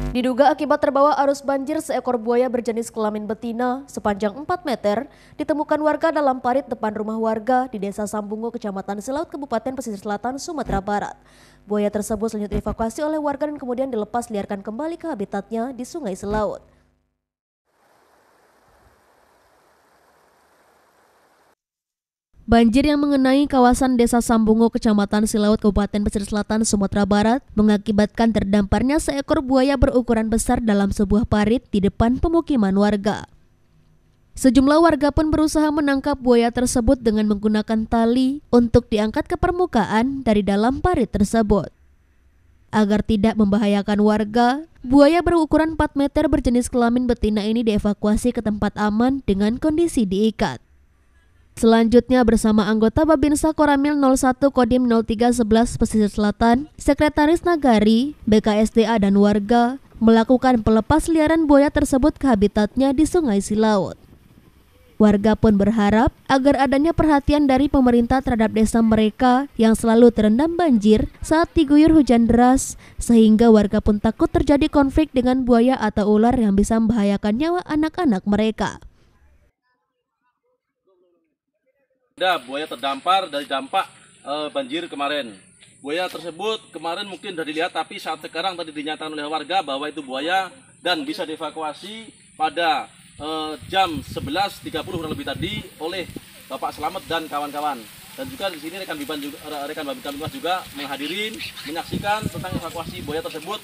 Diduga akibat terbawa arus banjir, seekor buaya berjenis kelamin betina sepanjang 4 meter ditemukan warga dalam parit depan rumah warga di Desa Sambungo, Kecamatan Silaut, Kabupaten Pesisir Selatan, Sumatera Barat. Buaya tersebut selanjutnya dievakuasi oleh warga dan kemudian dilepas liarkan kembali ke habitatnya di Sungai Selaut. Banjir yang mengenai kawasan Desa Sambungo, Kecamatan Silaut, Kabupaten Pesisir Selatan, Sumatera Barat mengakibatkan terdamparnya seekor buaya berukuran besar dalam sebuah parit di depan pemukiman warga. Sejumlah warga pun berusaha menangkap buaya tersebut dengan menggunakan tali untuk diangkat ke permukaan dari dalam parit tersebut. Agar tidak membahayakan warga, buaya berukuran 4 meter berjenis kelamin betina ini dievakuasi ke tempat aman dengan kondisi diikat. Selanjutnya bersama anggota Babinsa Koramil 01 Kodim 0311 Pesisir Selatan, Sekretaris Nagari, BKSDA dan warga melakukan pelepas liaran buaya tersebut ke habitatnya di Sungai Silaut. Warga pun berharap agar adanya perhatian dari pemerintah terhadap desa mereka yang selalu terendam banjir saat diguyur hujan deras, sehingga warga pun takut terjadi konflik dengan buaya atau ular yang bisa membahayakan nyawa anak-anak mereka. Ada buaya terdampar dari dampak banjir kemarin. Buaya tersebut kemarin mungkin sudah dilihat, tapi saat sekarang tadi dinyatakan oleh warga bahwa itu buaya dan bisa dievakuasi pada jam 11.30 kurang lebih tadi oleh Bapak Selamat dan kawan-kawan. Dan juga di sini rekan Babin juga menghadiri menyaksikan tentang evakuasi buaya tersebut.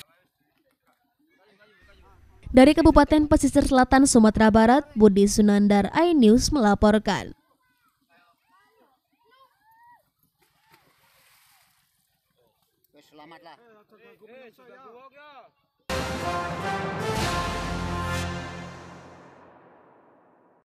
Dari Kabupaten Pesisir Selatan, Sumatera Barat, Budi Sunandar, iNews melaporkan. Selamat lah.